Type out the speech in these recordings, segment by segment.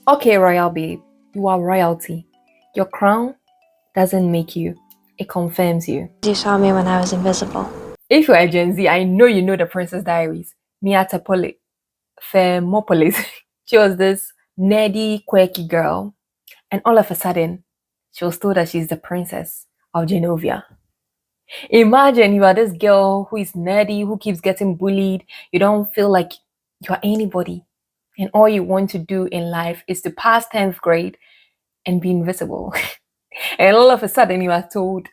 Okay, royal babe, you are royalty. Your crown doesn't make you, it confirms you. You saw me when I was invisible. If you are Gen Z, I know you know the Princess Diaries. Mia Thermopolis. She was this nerdy, quirky girl, and all of a sudden, she was told that she's the princess of Genovia. Imagine you are this girl who is nerdy, who keeps getting bullied. You don't feel like you are anybody. And all you want to do in life is to pass 10th grade and be invisible. And all of a sudden, you are told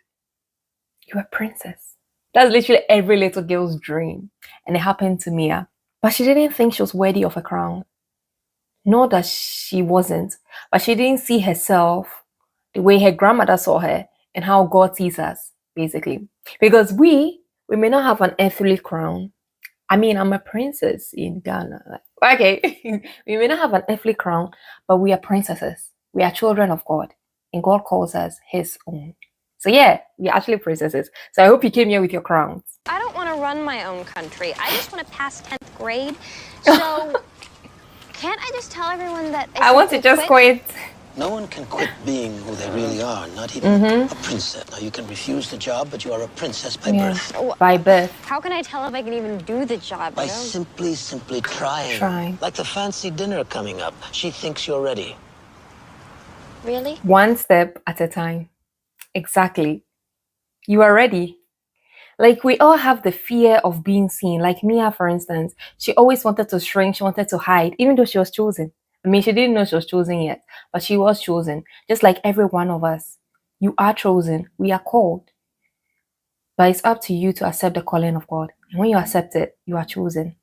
you're a princess. That's literally every little girl's dream. And it happened to Mia. But she didn't think she was worthy of a crown. Not that she wasn't, but she didn't see herself the way her grandmother saw her and how God sees us, basically. Because we may not have an earthly crown. I mean, I'm a princess in Ghana. Okay, we may not have an earthly crown, but we are princesses. We are children of God, and God calls us His own. So yeah, we are actually princesses. So I hope you came here with your crowns. I don't want to run my own country. I just want to pass 10th grade. So can't I just tell everyone that I want to just quit. No one can quit being who they really are, not even a princess. Now, you can refuse the job, but you are a princess by birth. By birth. How can I tell if I can even do the job? By simply trying. Like the fancy dinner coming up. She thinks you're ready. Really? One step at a time. Exactly. You are ready. Like, we all have the fear of being seen. Like Mia, for instance, she always wanted to shrink, she wanted to hide, even though she was chosen. I mean, she didn't know she was chosen yet, but she was chosen. Just like every one of us. You are chosen. We are called. But it's up to you to accept the calling of God. And when you accept it, you are chosen.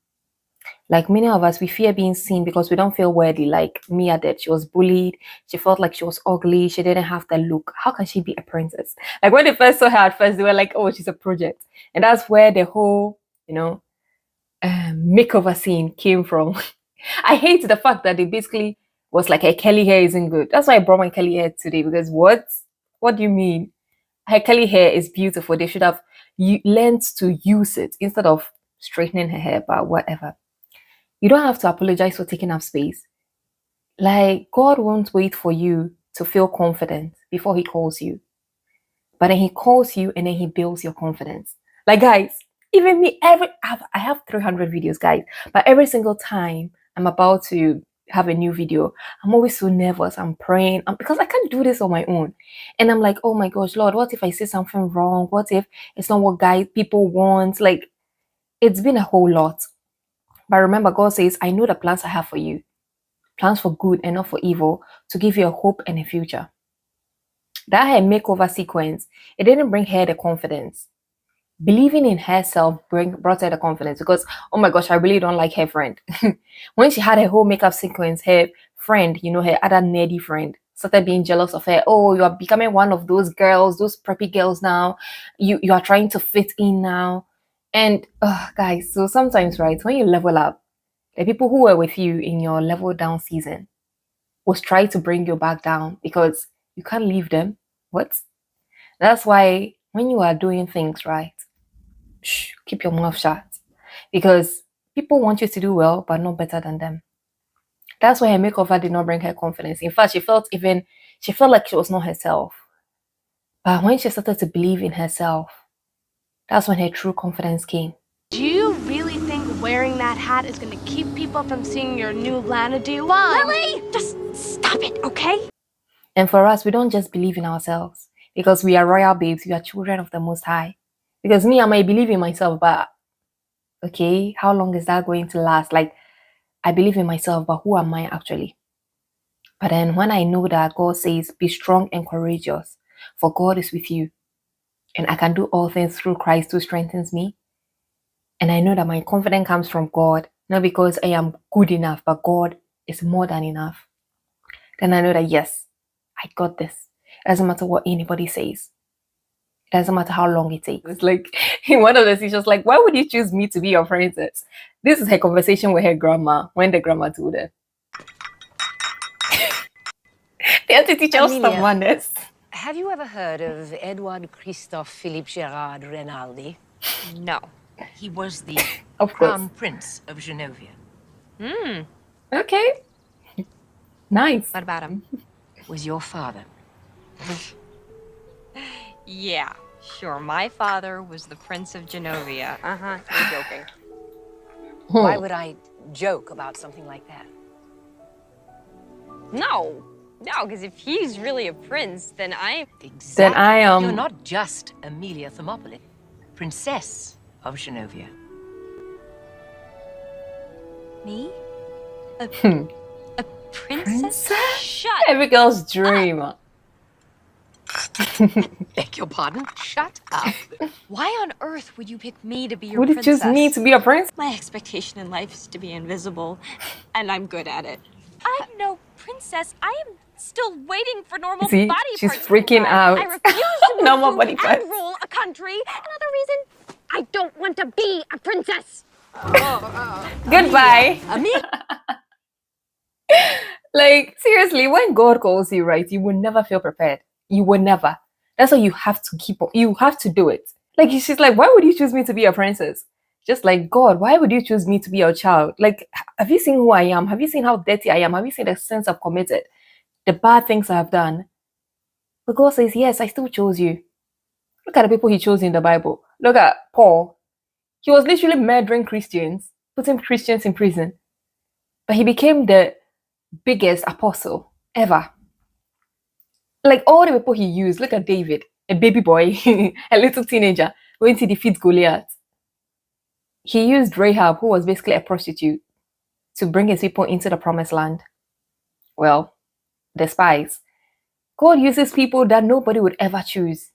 Like many of us, we fear being seen because we don't feel worthy. Like Mia did. She was bullied. She felt like she was ugly. She didn't have the look. How can she be a princess? Like when they first saw her at first, they were like, oh, she's a project. And that's where the whole, makeover scene came from. I hate the fact that they basically was like, her curly hair isn't good. That's why I brought my curly hair today. Because what? What do you mean? Her curly hair is beautiful. They should have learned to use it instead of straightening her hair, but whatever. You don't have to apologize for taking up space. Like, God won't wait for you to feel confident before He calls you. But then He calls you and then He builds your confidence. Like, guys, even me, I have 300 videos, guys. But every single time I'm about to have a new video, I'm always so nervous. I'm praying because I can't do this on my own. And I'm like, oh my gosh, Lord, what if I say something wrong? What if it's not what people want? Like, it's been a whole lot. But remember, God says, I know the plans I have for you. Plans for good and not for evil, to give you a hope and a future. That her makeover sequence, it didn't bring her the confidence. Believing in herself brought her the confidence because, oh my gosh, I really don't like her friend. When she had her whole makeup sequence, her friend, her other nerdy friend, started being jealous of her. Oh, you are becoming one of those girls, those preppy girls now. You are trying to fit in now. And guys, so sometimes, right, when you level up, the people who were with you in your level down season was try to bring you back down because you can't leave them. What? That's why when you are doing things right, keep your mouth shut. Because people want you to do well, but not better than them. That's why her makeover did not bring her confidence. In fact, she felt like she was not herself. But when she started to believe in herself, that's when her true confidence came. Do you really think wearing that hat is going to keep people from seeing your new Xanadu line? Lily, just stop it, okay? And for us, we don't just believe in ourselves because we are royal babes. We are children of the Most High. Because me, I might believe in myself, but okay, how long is that going to last? Like, I believe in myself, but who am I actually? But then when I know that God says, be strong and courageous, for God is with you. And I can do all things through Christ who strengthens me. And I know that my confidence comes from God, not because I am good enough, but God is more than enough. Then I know that, yes, I got this. It doesn't matter what anybody says. It doesn't matter how long it takes. It's like, in one of the scenes, she was like, why would you choose me to be your princess? This is her conversation with her grandma, when the grandma told her. They have to teach us some manners. Have you ever heard of Edouard Christophe Philippe Gerard Renaldi? No. He was the Of Crown Prince of Genovia. Okay. Nice. What about him? Was your father. Yeah, sure. My father was the Prince of Genovia. Uh-huh, you're joking. Why would I joke about something like that? No, because if he's really a prince, then I'm... Exactly. Then I am. You're not just Mia Thermopolis, Princess of Genovia. Me? A princess? Shut Every girl's dream. Beg your pardon? Shut up. Why on earth would you pick me to be your Would you princess? choose me to be a prince? My expectation in life is to be invisible, and I'm good at it. I'm no princess. I am still waiting for normal See, body she's parts. to freaking arrive. out. I refuse to Normal move body and parts. rule a country. Another reason, I don't want to be a princess. Goodbye. Mia. Like, seriously, when God calls you, right, you will never feel prepared. You will never. That's why you have to keep on. You have to do it. Like, she's like, why would you choose me to be a princess? Just like, God, why would you choose me to be your child? Like, have you seen who I am? Have you seen how dirty I am? Have you seen the sins I've committed? The bad things I've done? But God says, yes, I still chose you. Look at the people he chose in the Bible. Look at Paul. He was literally murdering Christians, putting Christians in prison. But he became the biggest apostle ever. Like all the people he used, look at David, a baby boy, a little teenager, going to defeat Goliath. He used Rahab, who was basically a prostitute, to bring his people into the promised land. Well, the spies. God uses people that nobody would ever choose.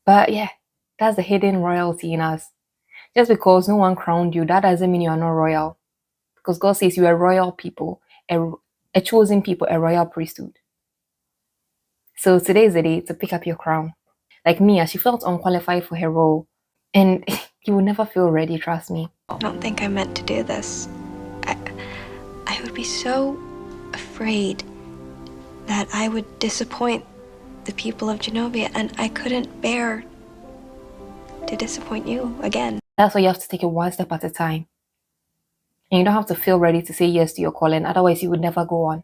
But yeah, that's the hidden royalty in us. Just because no one crowned you, that doesn't mean you are not royal. Because God says you are royal people, a chosen people, a royal priesthood. So today is the day to pick up your crown. Like Mia, she felt unqualified for her role. And you will never feel ready, trust me. I don't think I meant to do this. I would be so afraid that I would disappoint the people of Genovia, and I couldn't bear to disappoint you again. That's why you have to take it one step at a time. And you don't have to feel ready to say yes to your calling, otherwise you would never go on.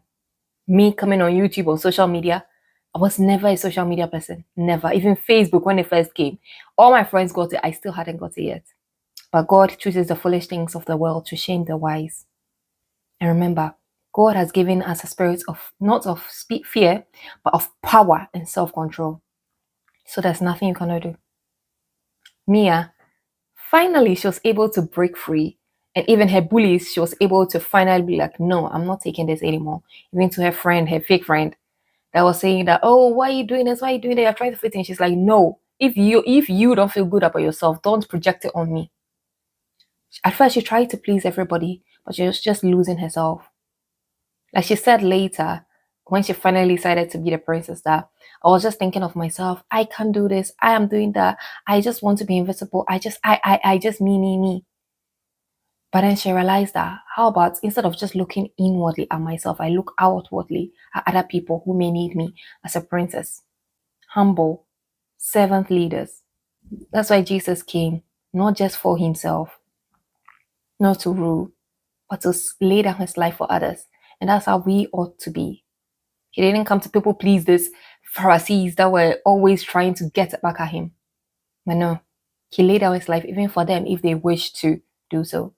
Me coming on YouTube or social media, I was never a social media person. Never. Even Facebook, when it first came, all my friends got it. I still hadn't got it yet. But God chooses the foolish things of the world to shame the wise. And remember, God has given us a spirit of, not of fear, but of power and self-control. So there's nothing you cannot do. Mia, finally, she was able to break free. And even her bullies, she was able to finally be like, no, I'm not taking this anymore. Even to her friend, her fake friend, that was saying that, oh, why are you doing this? Why are you doing that? You're trying to fit in. She's like, no, if you don't feel good about yourself, don't project it on me. At first, she tried to please everybody, but she was just losing herself. Like she said later, when she finally decided to be the princess, that I was just thinking of myself. I can't do this. I am doing that. I just want to be invisible. I just me. But then she realized that, how about instead of just looking inwardly at myself, I look outwardly at other people who may need me as a princess. Humble, servant leaders. That's why Jesus came, not just for himself, not to rule, but to lay down his life for others. And that's how we ought to be. He didn't come to people please this Pharisees that were always trying to get back at him. But no, he laid down his life even for them if they wish to do so.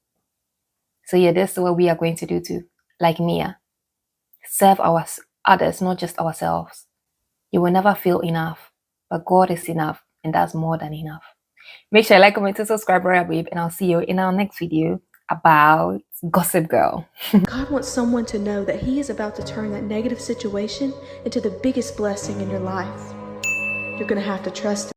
So yeah, this is what we are going to do too. Like Mia. Serve our others, not just ourselves. You will never feel enough, but God is enough, and that's more than enough. Make sure you like, comment, and subscribe, Royal Babe, and I'll see you in our next video about Gossip Girl. God wants someone to know that He is about to turn that negative situation into the biggest blessing in your life. You're going to have to trust Him.